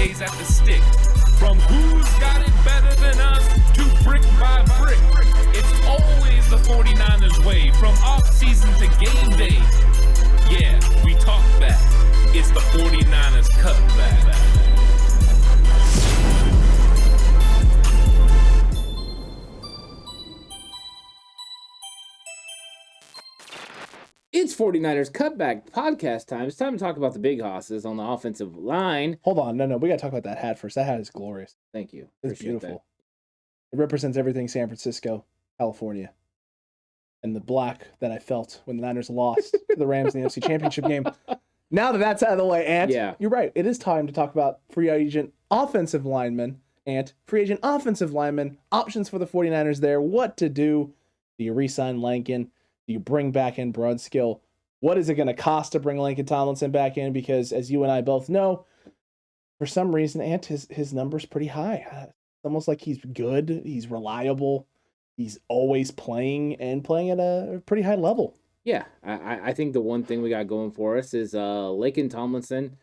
Mondays at the stick. From who's got it better than us to brick by brick. It's always the 49ers way, from off-season to game day. Yeah, we talk back. It's the 49ers Cutback. It's 49ers Cutback Podcast time. It's time to talk about the big hosses on the offensive line. Hold on. No. We got to talk about that hat first. That hat is glorious. Thank you. It's Appreciate beautiful. It represents everything San Francisco, California. And the black that I felt when the Niners lost to the Rams in the NFC Championship game. Now that that's out of the way, Ant, You're right. It is time to talk about free agent offensive linemen. Ant, free agent offensive linemen, options for the 49ers there, what to do. Do you re-sign Laken? Do you bring back in Brunskill? What is it going to cost to bring Laken Tomlinson back in? Because as you and I both know, for some reason, Ant, his number's pretty high. It's almost like he's good. He's reliable. He's always playing at a pretty high level. Yeah, I think the one thing we got going for us is Laken Tomlinson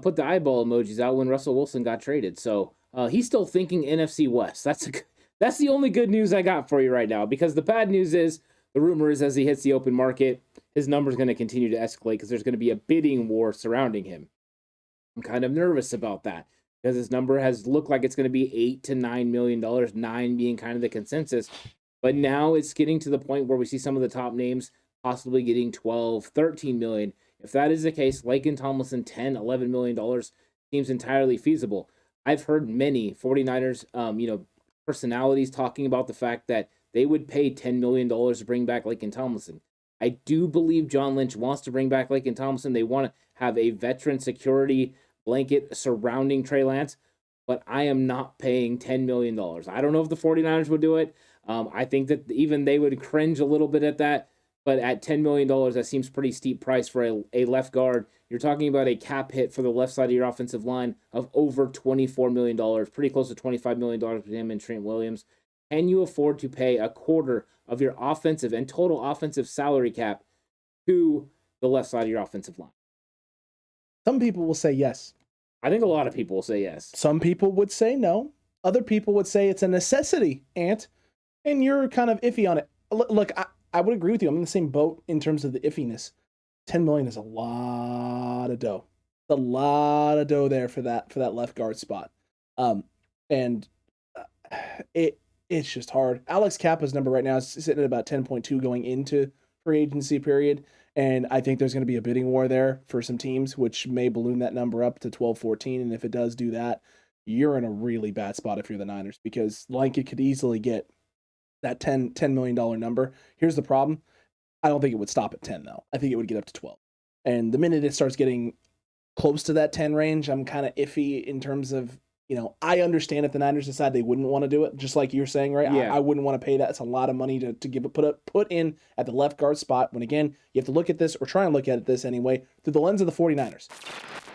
put the eyeball emojis out when Russell Wilson got traded. So he's still thinking NFC West. That's the only good news I got for you right now, because the bad news is, the rumor is, as he hits the open market, his number's going to continue to escalate because there's going to be a bidding war surrounding him. I'm kind of nervous about that because his number has looked like it's going to be $8 to $9 million, 9 being kind of the consensus. But now it's getting to the point where we see some of the top names possibly getting 12, 13 million. If that is the case, Laken Tomlinson, $10, $11 million seems entirely feasible. I've heard many 49ers, personalities talking about the fact that they would pay $10 million to bring back Laken Tomlinson. I do believe John Lynch wants to bring back Laken Tomlinson. They want to have a veteran security blanket surrounding Trey Lance, but I am not paying $10 million. I don't know if the 49ers would do it. I think that even they would cringe a little bit at that, but at $10 million, that seems pretty steep price for a left guard. You're talking about a cap hit for the left side of your offensive line of over $24 million, pretty close to $25 million with him and Trent Williams. Can you afford to pay a quarter of your offensive and total offensive salary cap to the left side of your offensive line? Some people will say yes. I think a lot of people will say yes. Some people would say no. Other people would say it's a necessity, Ant, and you're kind of iffy on it. Look, I would agree with you. I'm in the same boat in terms of the iffiness. $10 million is a lot of dough. A lot of dough there for that left guard spot. It's just hard. Alex Kappa's number right now is sitting at about 10.2 going into free agency period. And I think there's going to be a bidding war there for some teams, which may balloon that number up to 12, 14. And if it does do that, you're in a really bad spot if you're the Niners, because Laken could easily get that $10 million number. Here's the problem. I don't think it would stop at 10, though. I think it would get up to 12. And the minute it starts getting close to that 10 range, I'm kind of iffy in terms of, I understand if the Niners decide they wouldn't want to do it, just like you're saying, right? Yeah. I wouldn't want to pay that. It's a lot of money to put in at the left guard spot, when, again, you have to look at this, or try and look at this anyway, through the lens of the 49ers.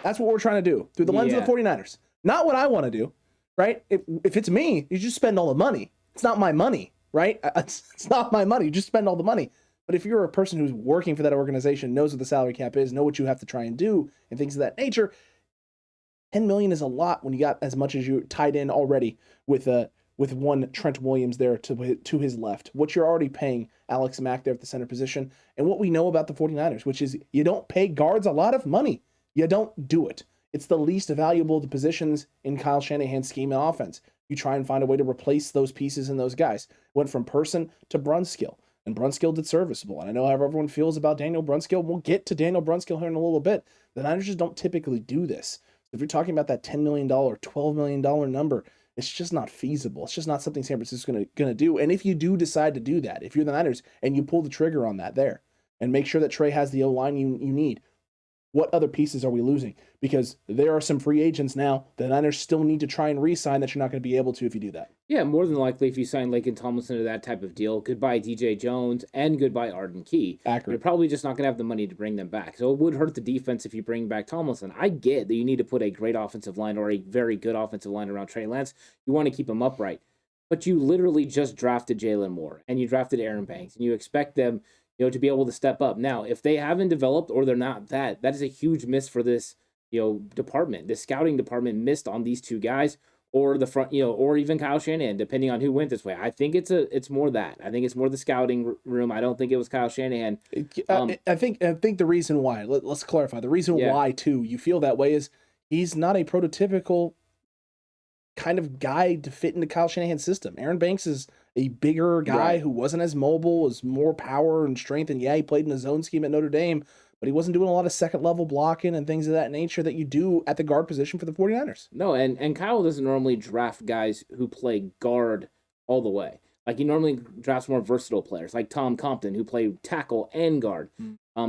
That's what we're trying to do, through the lens of the 49ers. Not what I want to do, right? If it's me, you just spend all the money. It's not my money, right? It's not my money. You just spend all the money. But if you're a person who's working for that organization, knows what the salary cap is, know what you have to try and do, and things of that nature, $10 million is a lot when you got as much as you tied in already with one Trent Williams there to his left. What you're already paying Alex Mack there at the center position, and what we know about the 49ers, which is you don't pay guards a lot of money. You don't do it. It's the least valuable of the positions in Kyle Shanahan's scheme and offense. You try and find a way to replace those pieces and those guys. Went from Person to Brunskill, and Brunskill did serviceable. And I know how everyone feels about Daniel Brunskill. We'll get to Daniel Brunskill here in a little bit. The Niners just don't typically do this. If you're talking about that $10 million, $12 million number, it's just not feasible. It's just not something San Francisco's going to do. And if you do decide to do that, if you're the Niners and you pull the trigger on that there and make sure that Trey has the O-line you need, what other pieces are we losing? Because there are some free agents now the Niners still need to try and re-sign that you're not going to be able to if you do that. Yeah, more than likely, if you sign Laken Tomlinson to that type of deal, goodbye DJ Jones and goodbye Arden Key. Accurate. You're probably just not going to have the money to bring them back. So it would hurt the defense if you bring back Tomlinson. I get that you need to put a great offensive line or a very good offensive line around Trey Lance. You want to keep him upright. But you literally just drafted Jalen Moore and you drafted Aaron Banks, and you expect them to be able to step up. Now, if they haven't developed or they're not that is a huge miss for this department, the scouting department missed on these two guys, or the front, or even Kyle Shanahan, depending on who went this way. I think it's more that. I think it's more the scouting room. I don't think it was Kyle Shanahan. I think the reason why, let's clarify, the reason why too you feel that way is he's not a prototypical kind of guy to fit into Kyle Shanahan's system. Aaron Banks is a bigger guy who wasn't as mobile, was more power and strength, and he played in a zone scheme at Notre Dame, but he wasn't doing a lot of second level blocking and things of that nature that you do at the guard position for the 49ers. No, and Kyle doesn't normally draft guys who play guard all the way. Like, he normally drafts more versatile players, like Tom Compton, who play tackle and guard.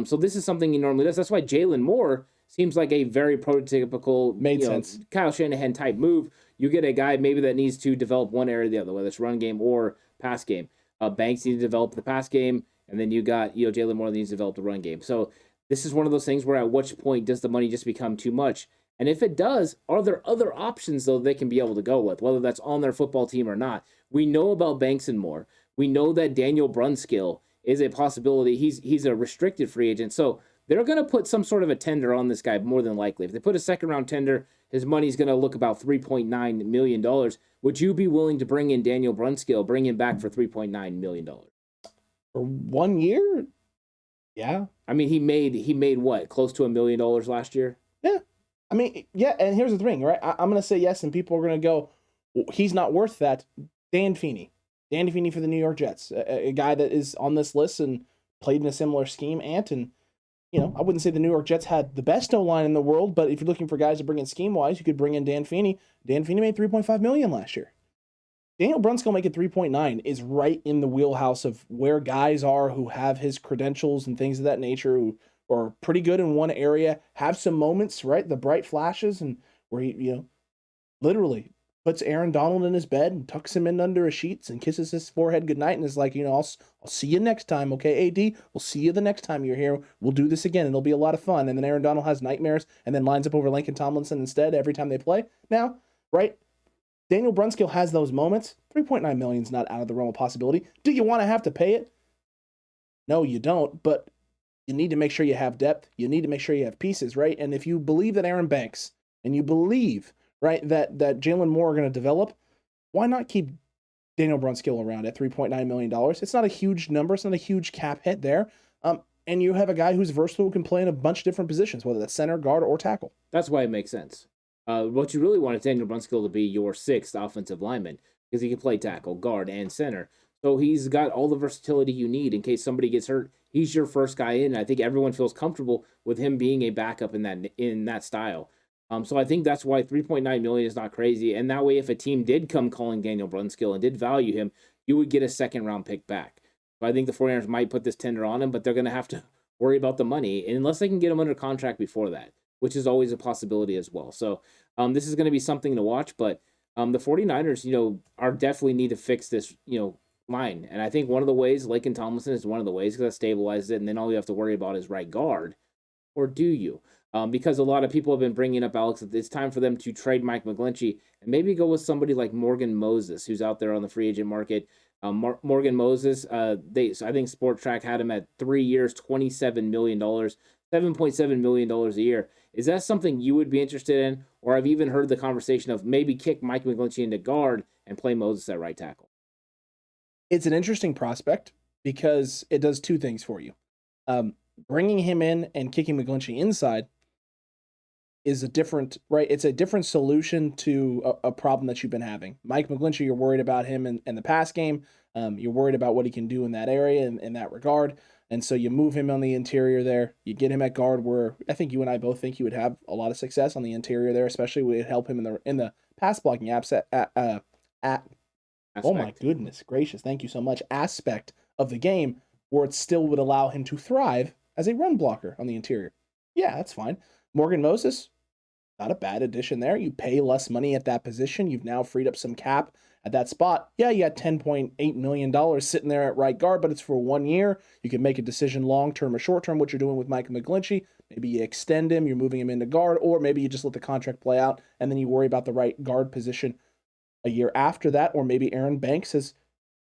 So this is something he normally does. That's why Jalen Moore seems like a very prototypical sense. Kyle Shanahan type move. You get a guy maybe that needs to develop one area or the other, whether it's run game or pass game. Banks needs to develop the pass game, and then you got Jalen Moore that needs to develop the run game. So this is one of those things where at which point does the money just become too much? And if it does, are there other options, though, they can be able to go with, whether that's on their football team or not? We know about Banks and Moore. We know that Daniel Brunskill is a possibility. He's a restricted free agent. So they're going to put some sort of a tender on this guy, more than likely. If they put a second-round tender, his money's going to look about $3.9 million. Would you be willing to bring in Daniel Brunskill, bring him back for $3.9 million? For 1 year? Yeah. I mean, he made what, close to $1 million last year? Yeah. I mean, yeah, and here's the thing, right? I'm going to say yes, and people are going to go, well, he's not worth that. Dan Feeney for the New York Jets, a guy that is on this list and played in a similar scheme. And I wouldn't say the New York Jets had the best O-line in the world, but if you're looking for guys to bring in scheme-wise, you could bring in Dan Feeney. Dan Feeney made $3.5 million last year. Daniel Brunskill making 3.9 is right in the wheelhouse of where guys are who have his credentials and things of that nature, who are pretty good in one area, have some moments, right? The bright flashes, and where he, literally puts Aaron Donald in his bed and tucks him in under his sheets and kisses his forehead goodnight and is like, I'll see you next time, okay, AD? We'll see you the next time you're here. We'll do this again. It'll be a lot of fun. And then Aaron Donald has nightmares and then lines up over Laken Tomlinson instead every time they play. Now, right? Daniel Brunskill has those moments. $3.9 million is not out of the realm of possibility. Do you want to have to pay it? No, you don't, but you need to make sure you have depth. You need to make sure you have pieces, right? And if you believe that Aaron Banks, and you believe, right, that Jalen Moore are going to develop, why not keep Daniel Brunskill around at $3.9 million? It's not a huge number. It's not a huge cap hit there. And you have a guy who's versatile, who can play in a bunch of different positions, whether that's center, guard, or tackle. That's why it makes sense. What you really want is Daniel Brunskill to be your sixth offensive lineman, because he can play tackle, guard, and center. So he's got all the versatility you need in case somebody gets hurt. He's your first guy in. I think everyone feels comfortable with him being a backup in that style. So I think that's why $3.9 million is not crazy. And that way, if a team did come calling Daniel Brunskill and did value him, you would get a second-round pick back. So I think the 49ers might put this tender on him, but they're going to have to worry about the money, unless they can get him under contract before that, which is always a possibility as well. So this is going to be something to watch, but the 49ers, are definitely need to fix this, line. And I think one of the ways, Laken Tomlinson is one of the ways, because that stabilizes it, and then all you have to worry about is right guard. Or do you? Because a lot of people have been bringing up, Alex, that it's time for them to trade Mike McGlinchey and maybe go with somebody like Morgan Moses, who's out there on the free agent market. Morgan Moses, I think Sport Track had him at 3 years, $27 million, $7.7 million a year. Is that something you would be interested in? Or I've even heard the conversation of maybe kick Mike McGlinchey into guard and play Moses at right tackle. It's an interesting prospect because it does two things for you. Bringing him in and kicking McGlinchey inside is a different, right? It's a different solution to a problem that you've been having. Mike McGlinchey, you're worried about him in the pass game. You're worried about what he can do in that area in that regard. And so you move him on the interior there. You get him at guard, where I think you and I both think he would have a lot of success on the interior there, especially would help him in the pass blocking oh my goodness gracious, thank you so much, aspect of the game, where it still would allow him to thrive as a run blocker on the interior. Yeah, that's fine. Morgan Moses, not a bad addition there. You pay less money at that position. You've now freed up some cap at that spot. Yeah, you got $10.8 million sitting there at right guard, but it's for 1 year. You can make a decision long-term or short-term, what you're doing with Mike McGlinchey. Maybe you extend him, you're moving him into guard, or maybe you just let the contract play out, and then you worry about the right guard position a year after that, or maybe Aaron Banks has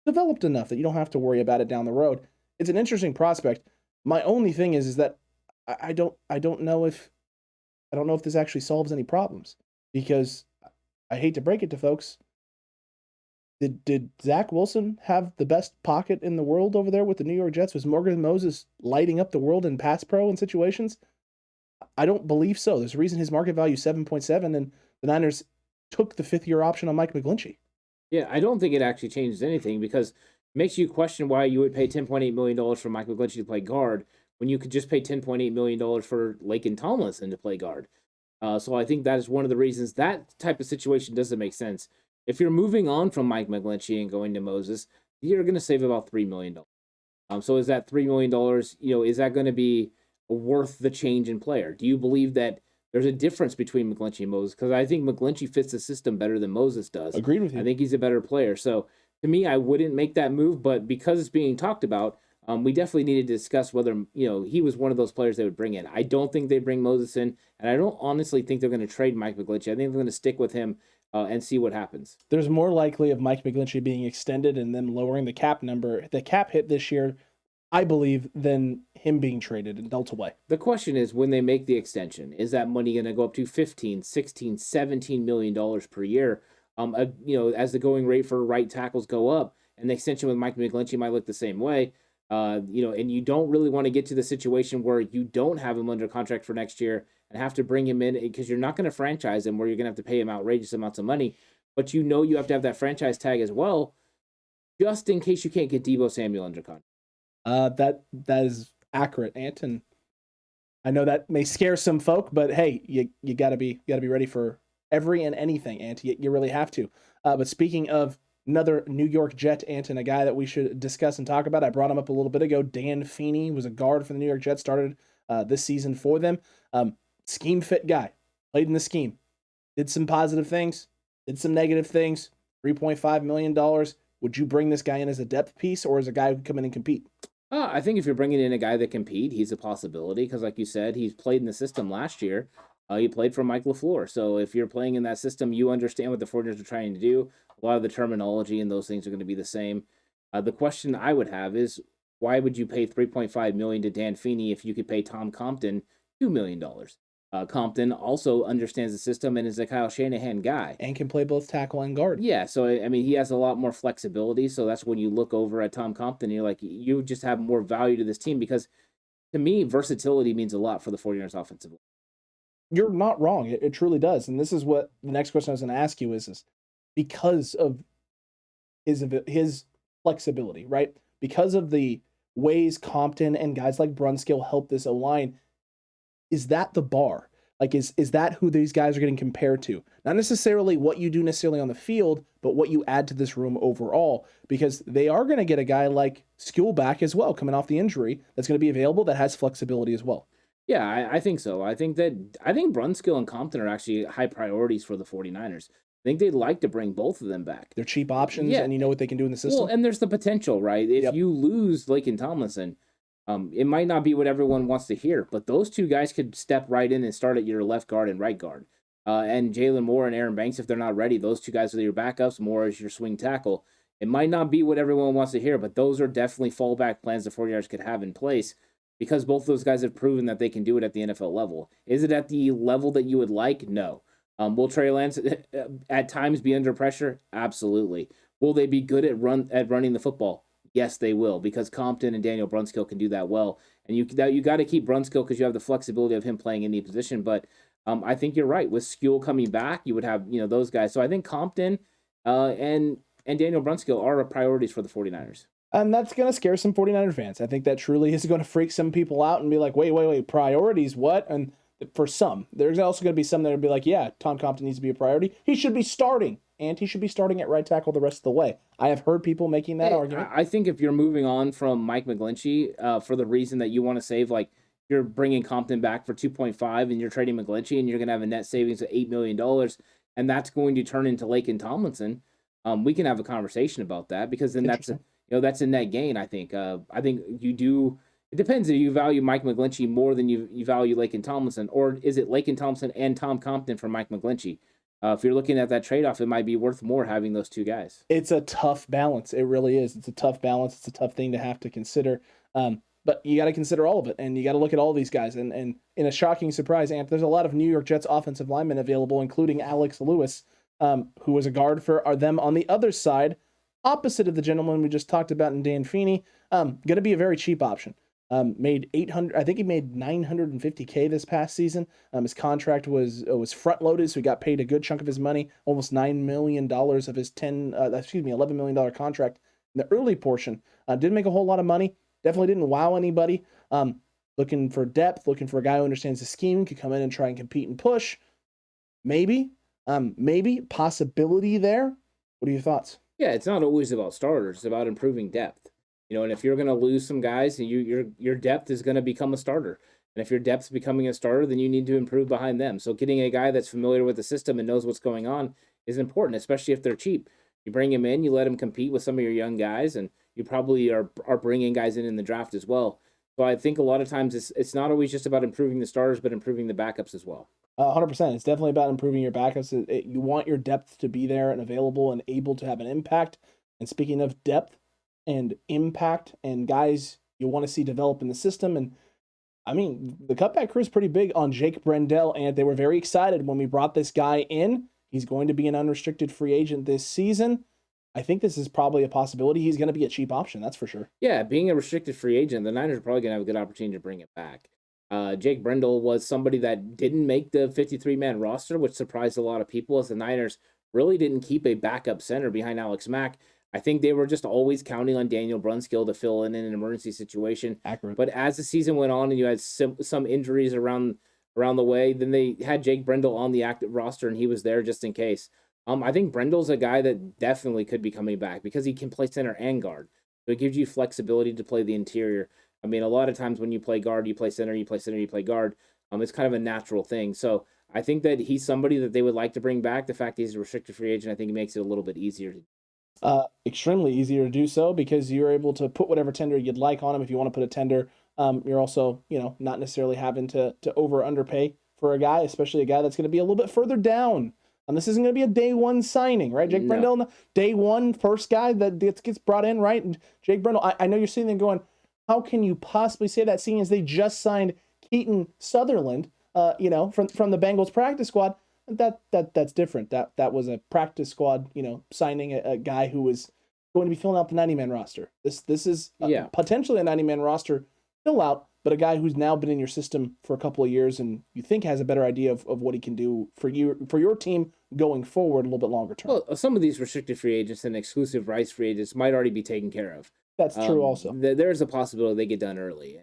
developed enough that you don't have to worry about it down the road. It's an interesting prospect. My only thing is that I don't know if I don't know if this actually solves any problems, because I hate to break it to folks. Did Zach Wilson have the best pocket in the world over there with the New York Jets? Was Morgan Moses lighting up the world in pass pro in situations? I don't believe so. There's a reason his market value is 7.7, and the Niners took the 5th-year option on Mike McGlinchey. Yeah, I don't think it actually changes anything, because it makes you question why you would pay $10.8 million for Mike McGlinchey to play guard when you could just pay $10.8 million for Laken Tomlinson to play guard. So I think that is one of the reasons that type of situation doesn't make sense. If you're moving on from Mike McGlinchey and going to Moses, you're going to save about $3 million. So is that $3 million, is that going to be worth the change in player? Do you believe that there's a difference between McGlinchey and Moses? Because I think McGlinchey fits the system better than Moses does. Agreed with you. I think he's a better player. So to me, I wouldn't make that move, but because it's being talked about, we definitely need to discuss whether, he was one of those players they would bring in. I don't think they bring Moses in, and I don't honestly think they're going to trade Mike McGlinchey. I think they're going to stick with him and see what happens. There's more likely of Mike McGlinchey being extended and them lowering the cap hit this year, I believe, than him being traded and dealt away. The question is, when they make the extension, is that money going to go up to $15, $16, $17 million per year? As the going rate for right tackles go up, and the extension with Mike McGlinchey might look the same way. And you don't really want to get to the situation where you don't have him under contract for next year and have to bring him in, because you're not going to franchise him where you're going to have to pay him outrageous amounts of money. But you have to have that franchise tag as well, just in case you can't get Deebo Samuel under contract. That is accurate, Ant, and I know that may scare some folk, but hey, you gotta be ready for every and anything, Ant. You really have to. But speaking of another New York Jet, Ant, and a guy that we should discuss and talk about, I brought him up a little bit ago. Dan Feeney was a guard for the New York Jets, started this season for them. Scheme fit guy, played in the scheme, did some positive things, did some negative things. $3.5 million. Would you bring this guy in as a depth piece or as a guy who could come in and compete? I think if you're bringing in a guy that compete, he's a possibility, because like you said, he's played in the system last year. He played for Mike LaFleur. So if you're playing in that system, you understand what the 49ers are trying to do. A lot of the terminology and those things are going to be the same. The question I would have is, why would you pay $3.5 million to Dan Feeney if you could pay Tom Compton $2 million? Compton also understands the system and is a Kyle Shanahan guy. And can play both tackle and guard. Yeah, so, he has a lot more flexibility. So that's when you look over at Tom Compton, you're like, you just have more value to this team, because to me, versatility means a lot for the 49ers offensive line. You're not wrong. It truly does. And this is what the next question I was going to ask you is because of his flexibility, right? Because of the ways Compton and guys like Brunskill help this O-line, is that the bar? Like, is that who these guys are getting compared to? Not necessarily what you do necessarily on the field, but what you add to this room overall, because they are going to get a guy like Skule back as well, coming off the injury, that's going to be available, that has flexibility as well. Yeah, I think so. I think Brunskill and Compton are actually high priorities for the 49ers. I think they'd like to bring both of them back. They're cheap options, and you know what they can do in the system. Well, and there's the potential, right? If you lose Laken Tomlinson, it might not be what everyone wants to hear, but those two guys could step right in and start at your left guard and right guard. And Jalen Moore and Aaron Banks, if they're not ready, those two guys are your backups. Moore is your swing tackle. It might not be what everyone wants to hear, but those are definitely fallback plans the 49ers could have in place, because both of those guys have proven that they can do it at the NFL level. Is it at the level that you would like? No. Will Trey Lance at times be under pressure? Absolutely. Will they be good at running the football? Yes, they will, because Compton and Daniel Brunskill can do that well. And you got to keep Brunskill because you have the flexibility of him playing any position. But I think you're right. With Skule coming back, you would have those guys. So I think Compton and Daniel Brunskill are priorities for the 49ers. And that's going to scare some 49er fans. I think that truly is going to freak some people out and be like, wait, priorities, what? And for some, there's also going to be some that will be like, yeah, Tom Compton needs to be a priority. He should be starting, and he should be starting at right tackle the rest of the way. I have heard people making that argument. I think if you're moving on from Mike McGlinchey for the reason that you want to save, like you're bringing Compton back for 2.5 and you're trading McGlinchey and you're going to have a net savings of $8 million, and that's going to turn into Laken Tomlinson, we can have a conversation about that, because then that's a net gain. I think you do. It depends if you value Mike McGlinchey more than you value Laken Tomlinson, or is it Laken Tomlinson and Tom Compton for Mike McGlinchey? If you're looking at that trade-off, it might be worth more having those two guys. It's a tough balance. It really is. It's a tough balance. It's a tough thing to have to consider. But you got to consider all of it, and you got to look at all these guys. And in a shocking surprise, Ant, there's a lot of New York Jets offensive linemen available, including Alex Lewis, who was a guard for them on the other side, opposite of the gentleman we just talked about in Dan Feeney. Going to be a very cheap option. Made 800. I think he made $950K this past season. His contract was front loaded, so he got paid a good chunk of his money, almost $9 million of his $11 million contract in the early portion. Didn't make a whole lot of money. Definitely didn't wow anybody. Looking for depth, looking for a guy who understands the scheme, could come in and try and compete and push. Maybe possibility there. What are your thoughts? Yeah, it's not always about starters. It's about improving depth. And if you're going to lose some guys, your depth is going to become a starter. And if your depth's becoming a starter, then you need to improve behind them. So getting a guy that's familiar with the system and knows what's going on is important, especially if they're cheap. You bring him in, you let him compete with some of your young guys, and you probably are bringing guys in the draft as well. So I think a lot of times it's not always just about improving the starters, but improving the backups as well. 100%. It's definitely about improving your backups. You want your depth to be there and available and able to have an impact. And speaking of depth and impact and guys you want to see develop in the system, and I mean, the Cutback crew is pretty big on Jake Brendel, and they were very excited when we brought this guy in. He's going to be an unrestricted free agent this season. I think this is probably a possibility. He's going to be a cheap option, that's for sure. Yeah, being a restricted free agent, the Niners are probably going to have a good opportunity to bring it back. Jake Brendel was somebody that didn't make the 53-man roster, which surprised a lot of people, as the Niners really didn't keep a backup center behind Alex Mack. I think they were just always counting on Daniel Brunskill to fill in an emergency situation. Accurate. But as the season went on and you had some injuries around the way, then they had Jake Brendel on the active roster, and he was there just in case. I think Brendel's a guy that definitely could be coming back because he can play center and guard. So it gives you flexibility to play the interior. I mean, a lot of times when you play guard, you play center, you play center, you play guard. It's kind of a natural thing. So I think that he's somebody that they would like to bring back. The fact that he's a restricted free agent, I think it makes it a little bit easier. Extremely easier to do so because you're able to put whatever tender you'd like on him. If you want to put a tender, you're also, not necessarily having to over underpay for a guy, especially a guy that's going to be a little bit further down. This isn't going to be a day one signing, right? Jake Brendel, day one, first guy that gets brought in, right? And Jake Brendel, I know you're sitting there going, how can you possibly say that, seeing as they just signed Keaton Sutherland, from the Bengals practice squad? That's different. That was a practice squad, signing a guy who was going to be filling out the 90-man roster. This is potentially a 90-man roster fill out, but a guy who's now been in your system for a couple of years and you think has a better idea of what he can do for your team going forward a little bit longer term. Well, some of these restricted free agents and exclusive rights free agents might already be taken care of. That's true also. There's a possibility they get done early.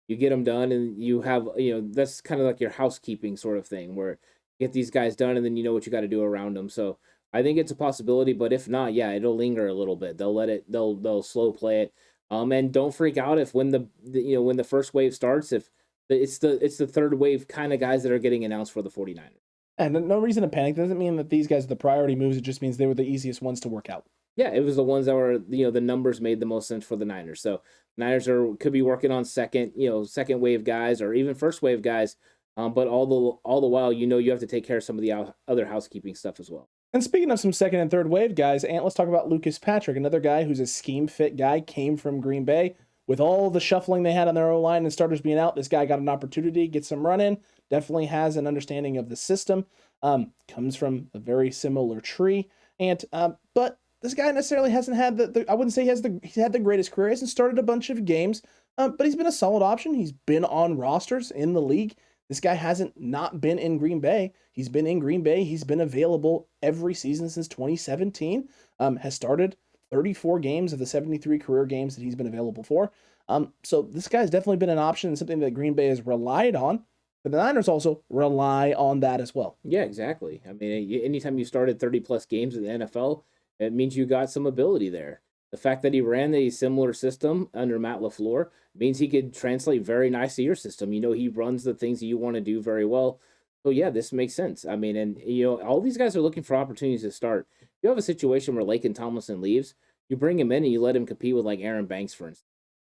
You get them done and you have, that's kind of like your housekeeping sort of thing where you get these guys done and then you know what you got to do around them. So I think it's a possibility, but if not, yeah, it'll linger a little bit. They'll slow play it. And don't freak out if when the first wave starts, if it's the third wave kind of guys that are getting announced for the 49ers. And no reason to panic. Doesn't mean that these guys are the priority moves. It just means they were the easiest ones to work out. Yeah, it was the ones that were, the numbers made the most sense for the Niners. So Niners could be working on second wave guys or even first wave guys. But all the while, you have to take care of some of the other housekeeping stuff as well. And speaking of some second and third wave guys, let's talk about Lucas Patrick, another guy who's a scheme fit guy, came from Green Bay. With all the shuffling they had on their O-line and starters being out, this guy got an opportunity, get some run in, definitely has an understanding of the system, comes from a very similar tree. But this guy necessarily hasn't had I wouldn't say he's had the greatest career. He hasn't started a bunch of games, but he's been a solid option. He's been on rosters in the league. This guy hasn't not been in Green Bay. He's been in Green Bay. He's been available every season since 2017. Has started 34 games of the 73 career games that he's been available for. So this guy's definitely been an option and something that Green Bay has relied on. But the Niners also rely on that as well. Yeah, exactly. I mean, anytime you started 30-plus games in the NFL, it means you got some ability there. The fact that he ran a similar system under Matt LaFleur means he could translate very nicely to your system. He runs the things that you want to do very well. So, yeah, this makes sense. I mean, and, all these guys are looking for opportunities to start. If you have a situation where Laken Tomlinson leaves, you bring him in and you let him compete with, like, Aaron Banks, for instance.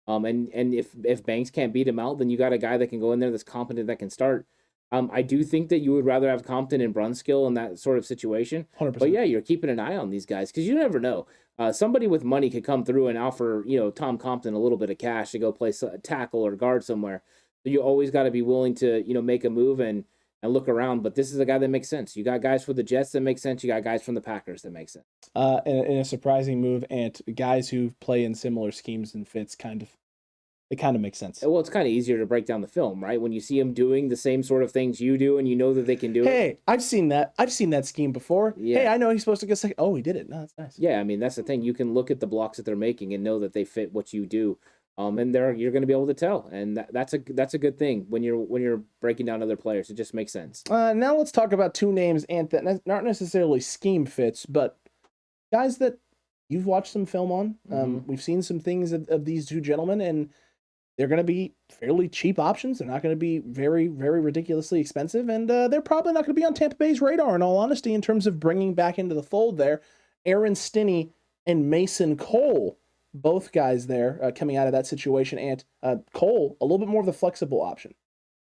And if Banks can't beat him out, then you got a guy that can go in there that's competent, that can start. I do think that you would rather have Compton and Brunskill in that sort of situation. 100%. But yeah, you're keeping an eye on these guys because you never know. Somebody with money could come through and offer, Tom Compton a little bit of cash to go play tackle or guard somewhere. So you always got to be willing to, make a move and look around. But this is a guy that makes sense. You got guys for the Jets that make sense. You got guys from the Packers that make sense. In a surprising move, and guys who play in similar schemes and fits it kind of makes sense. Well, it's kind of easier to break down the film, right? When you see them doing the same sort of things you do and you know that they can do it. Hey, I've seen that scheme before. Yeah. Hey, I know he's supposed to get second. Oh, he did it. No, that's nice. Yeah, I mean, that's the thing. You can look at the blocks that they're making and know that they fit what you do. And you're going to be able to tell. And that's a good thing when you're breaking down other players. It just makes sense. Now let's talk about two names, and that not necessarily scheme fits, but guys that you've watched some film on. We've seen some things of these two gentlemen, and they're going to be fairly cheap options. They're not going to be very, very ridiculously expensive, and they're probably not going to be on Tampa Bay's radar, in all honesty, in terms of bringing back into the fold there. Aaron Stinney and Mason Cole, both guys there coming out of that situation, and Cole, a little bit more of the flexible option.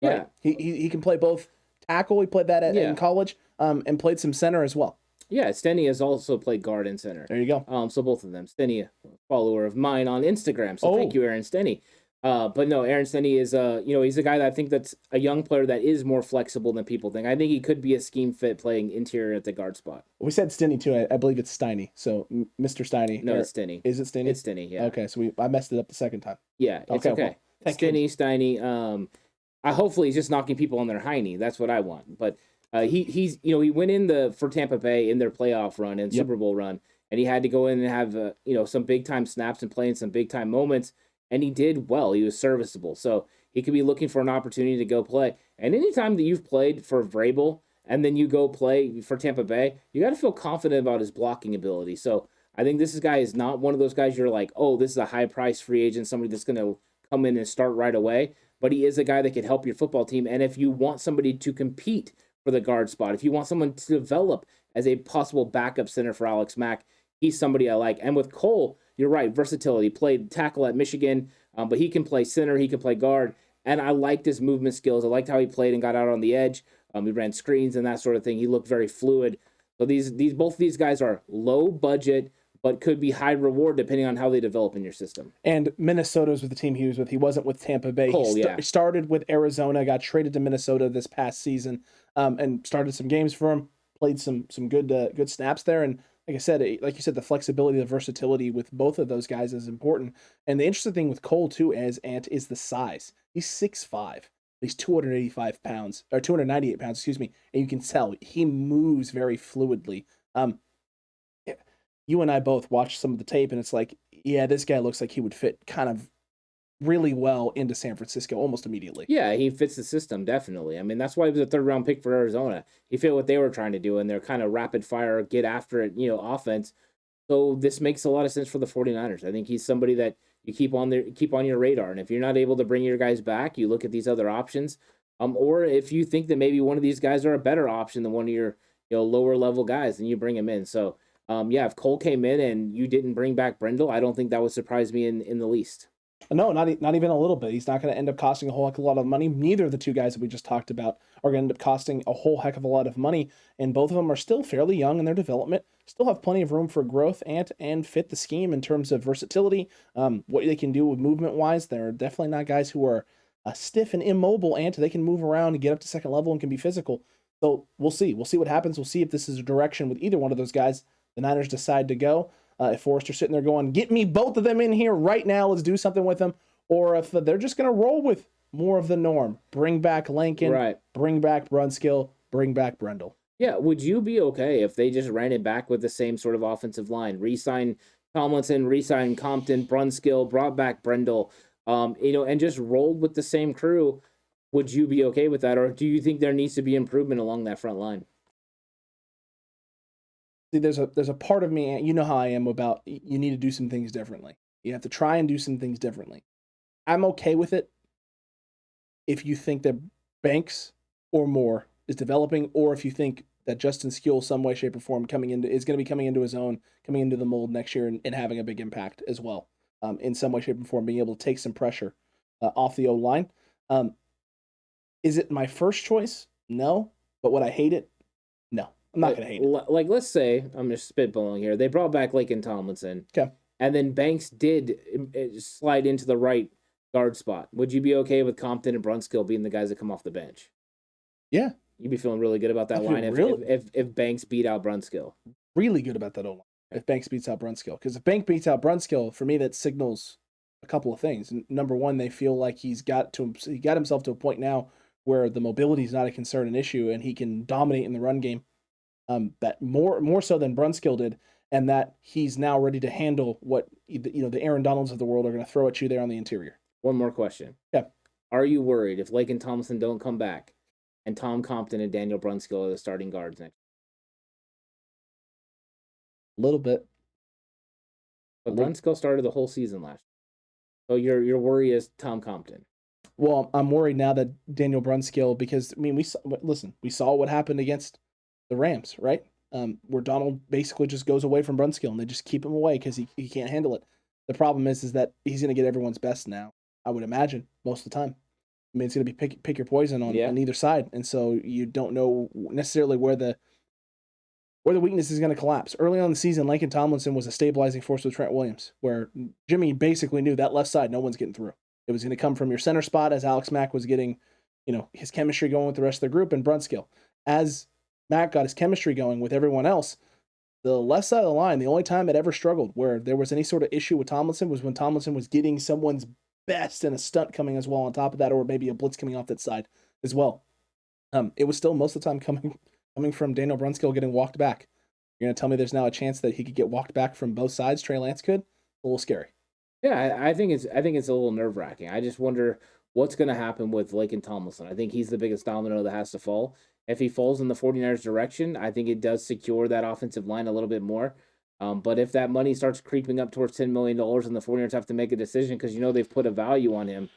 Right? Yeah. He can play both tackle. He played that in college and played some center as well. Yeah, Stinney has also played guard and center. There you go. So both of them. Stinney, a follower of mine on Instagram, so thank you, Aaron Stinney. But no, Aaron Stinney is he's a guy that I think that's a young player that is more flexible than people think. I think he could be a scheme fit playing interior at the guard spot. We said Stinney too. I believe it's Steiny. So Mr. Steiny. No, it's Stinney. Is it Stinney? It's Stinney. Yeah. Okay, so I messed it up the second time. Yeah, it's okay. Well, Stinney, Steiny. Hopefully he's just knocking people on their hiney. That's what I want. But he went in for Tampa Bay in their playoff run and Super Bowl run, and he had to go in and have some big time snaps and play in some big time moments. And he did well. He was serviceable. So he could be looking for an opportunity to go play. And anytime that you've played for Vrabel and then you go play for Tampa Bay, you got to feel confident about his blocking ability. So I think this guy is not one of those guys you're like, oh, this is a high-priced free agent, somebody that's going to come in and start right away. But he is a guy that can help your football team. And if you want somebody to compete for the guard spot, if you want someone to develop as a possible backup center for Alex Mack, he's somebody I like. And with Cole, you're right, versatility. Played tackle at Michigan, but he can play center, he can play guard, and I liked his movement skills. I liked how he played and got out on the edge. He ran screens and that sort of thing. He looked very fluid. So both of these guys are low budget, but could be high reward depending on how they develop in your system. And Minnesota's with the team he was with. He wasn't with Tampa Bay. Cole, he started with Arizona, got traded to Minnesota this past season, and started some games for him. Played some good snaps there, and like I said, like you said, the flexibility, the versatility with both of those guys is important. And the interesting thing with Cole too, is the size. He's 6'5". He's 298 pounds, excuse me. And you can tell he moves very fluidly. You and I both watched some of the tape, and it's like, yeah, this guy looks like he would fit kind of really well into San Francisco almost immediately. Yeah, he fits the system, definitely. I mean, that's why he was a third-round pick for Arizona. He fit what they were trying to do, and they're kind of rapid-fire, get-after-it, offense. So this makes a lot of sense for the 49ers. I think he's somebody that you keep on your radar, and if you're not able to bring your guys back, you look at these other options. Or if you think that maybe one of these guys are a better option than one of your lower-level guys, then you bring him in. So, if Cole came in and you didn't bring back Brendel, I don't think that would surprise me in the least. No, not even a little bit. He's not going to end up costing a whole heck of a lot of money. Neither of the two guys that we just talked about are going to end up costing a whole heck of a lot of money, and both of them are still fairly young in their development, still have plenty of room for growth and fit the scheme in terms of versatility, what they can do with movement-wise. They're definitely not guys who are stiff and immobile, and they can move around and get up to second level and can be physical. So we'll see. We'll see what happens. We'll see if this is a direction with either one of those guys the Niners decide to go. If Forrester's sitting there going, get me both of them in here right now, let's do something with them. Or if they're just going to roll with more of the norm, bring back Laken, right, bring back Brunskill, bring back Brendel. Yeah, would you be okay if they just ran it back with the same sort of offensive line? Re-sign Tomlinson, re-sign Compton, Brunskill, brought back Brendel, and just rolled with the same crew. Would you be okay with that? Or do you think there needs to be improvement along that front line? See, there's a part of me, you know how I am about you need to do some things differently. You have to try and do some things differently. I'm okay with it if you think that Banks or more is developing, or if you think that Justin Skill, some way, shape, or form, is going to be coming into his own, coming into the mold next year and having a big impact as well, in some way, shape, or form, being able to take some pressure off the O-line. Is it my first choice? No. But would I hate it? No. I'm not going to hate it. Like, let's say, I'm just spitballing here, they brought back Laken Tomlinson. Okay. And then Banks did slide into the right guard spot. Would you be okay with Compton and Brunskill being the guys that come off the bench? Yeah. You'd be feeling really good about that line if Banks beat out Brunskill. Really good about that O-line if Banks beats out Brunskill. Because if Banks beats out Brunskill, for me, that signals a couple of things. Number one, they feel like he got himself to a point now where the mobility is not a concern, an issue, and he can dominate in the run game. That more so than Brunskill did, and that he's now ready to handle what the Aaron Donalds of the world are going to throw at you there on the interior. One more question. Yeah. Are you worried if Laken Tomlinson don't come back and Tom Compton and Daniel Brunskill are the starting guards next? A little bit. But Brunskill started the whole season last year. So your worry is Tom Compton. Well, I'm worried now that Daniel Brunskill, because we saw what happened against the Rams, right? Where Donald basically just goes away from Brunskill and they just keep him away because he can't handle it. The problem is that he's going to get everyone's best now, I would imagine, most of the time. I mean, it's going to be pick your poison on either side, and so you don't know necessarily where the weakness is going to collapse. Early on in the season, Laken Tomlinson was a stabilizing force with Trent Williams, where Jimmy basically knew that left side, no one's getting through. It was going to come from your center spot as Alex Mack was getting, his chemistry going with the rest of the group, and Brunskill. As Mack got his chemistry going with everyone else, the left side of the line, the only time it ever struggled where there was any sort of issue with Tomlinson was when Tomlinson was getting someone's best and a stunt coming as well on top of that, or maybe a blitz coming off that side as well. It was still most of the time coming from Daniel Brunskill getting walked back. You're going to tell me there's now a chance that he could get walked back from both sides? Trey Lance could? A little scary. Yeah, I think it's a little nerve-wracking. I just wonder what's going to happen with Laken Tomlinson. I think he's the biggest domino that has to fall. If he falls in the 49ers direction, I think it does secure that offensive line a little bit more. But if that money starts creeping up towards $10 million and the 49ers have to make a decision because they've put a value on him,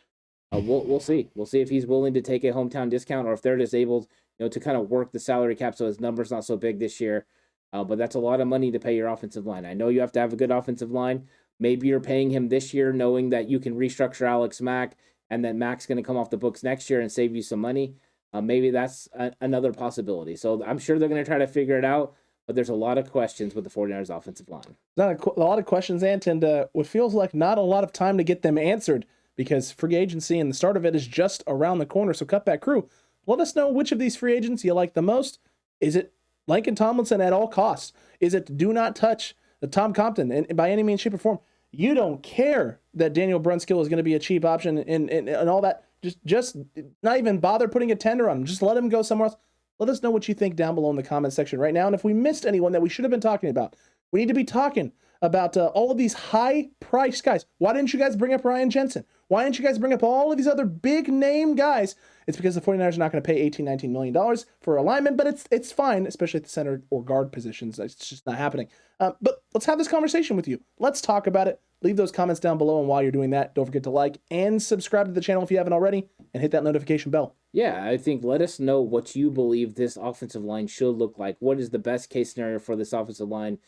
we'll see. We'll see if he's willing to take a hometown discount or if they're just able to kind of work the salary cap so his number's not so big this year. But that's a lot of money to pay your offensive line. I know you have to have a good offensive line. Maybe you're paying him this year knowing that you can restructure Alex Mack and that Mack's going to come off the books next year and save you some money. Maybe that's another possibility. So I'm sure they're going to try to figure it out, but there's a lot of questions with the 49ers offensive line. Not a lot of questions, Ant, and what feels like not a lot of time to get them answered because free agency and the start of it is just around the corner. So Cutback Crew, let us know which of these free agents you like the most. Is it Laken Tomlinson at all costs? Is it do not touch Tom Compton and by any means, shape, or form? You don't care that Daniel Brunskill is going to be a cheap option and all that. Just not even bother putting a tender on him. Just let him go somewhere else. Let us know what you think down below in the comment section right now. And if we missed anyone that we should have been talking about, we need to be talking about all of these high-priced guys. Why didn't you guys bring up Ryan Jensen? Why didn't you guys bring up all of these other big-name guys? It's because the 49ers are not going to pay $18, $19 million for a lineman, but it's fine, especially at the center or guard positions. It's just not happening. But let's have this conversation with you. Let's talk about it. Leave those comments down below, and while you're doing that, don't forget to like and subscribe to the channel if you haven't already, and hit that notification bell. Yeah, I think let us know what you believe this offensive line should look like. What is the best case scenario for this offensive line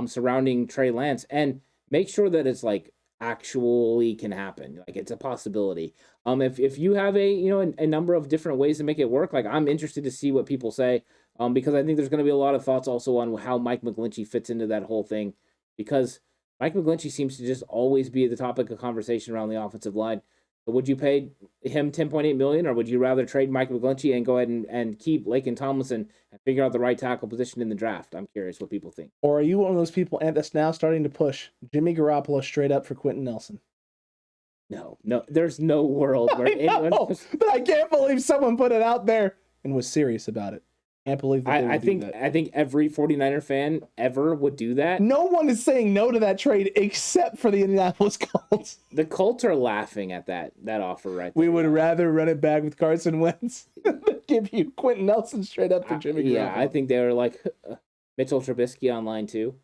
surrounding Trey Lance? And make sure that it's actually can happen. It's a possibility. If you have a number of different ways to make it work, I'm interested to see what people say because I think there's going to be a lot of thoughts also on how Mike McGlinchey fits into that whole thing because Mike McGlinchey seems to just always be the topic of conversation around the offensive line. But would you pay him $10.8 million, or would you rather trade Mike McGlinchey and go ahead and keep Laken Tomlinson and figure out the right tackle position in the draft? I'm curious what people think. Or are you one of those people that's now starting to push Jimmy Garoppolo straight up for Quentin Nelson? No, there's no world where anyone. But I can't believe someone put it out there and was serious about it. Can't believe that I think every 49er fan ever would do that. No one is saying no to that trade except for the Indianapolis Colts. The Colts are laughing at that offer right there. We would rather run it back with Carson Wentz than give you Quentin Nelson straight up for Jimmy Garoppolo. Yeah, I think they were like Mitchell Trubisky on line 2.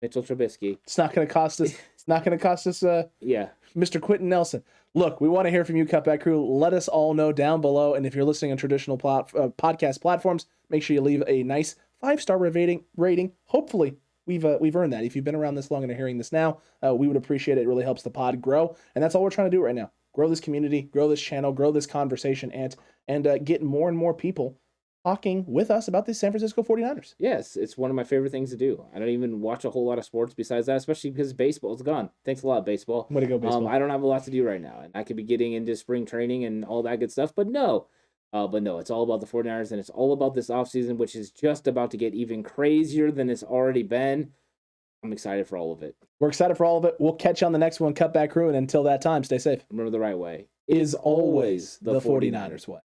Mitchell Trubisky. It's not going to cost us. It's not going to cost us. Yeah, Mr. Quentin Nelson. Look, we want to hear from you, Cutback Crew. Let us all know down below. And if you're listening on traditional podcast platforms, make sure you leave a nice 5-star rating. Hopefully, we've earned that. If you've been around this long and are hearing this now, we would appreciate it. It really helps the pod grow. And that's all we're trying to do right now. Grow this community, grow this channel, grow this conversation, and get more and more people talking with us about the San Francisco 49ers. Yes, it's one of my favorite things to do. I don't even watch a whole lot of sports besides that, especially because baseball's gone. Thanks a lot, baseball. Way to go, baseball. I don't have a lot to do right now, and I could be getting into spring training and all that good stuff, but no. It's all about the 49ers, and it's all about this offseason, which is just about to get even crazier than it's already been. I'm excited for all of it. We're excited for all of it. We'll catch you on the next one, Cutback Crew, and until that time, stay safe. Remember, the right way is always the 49ers way.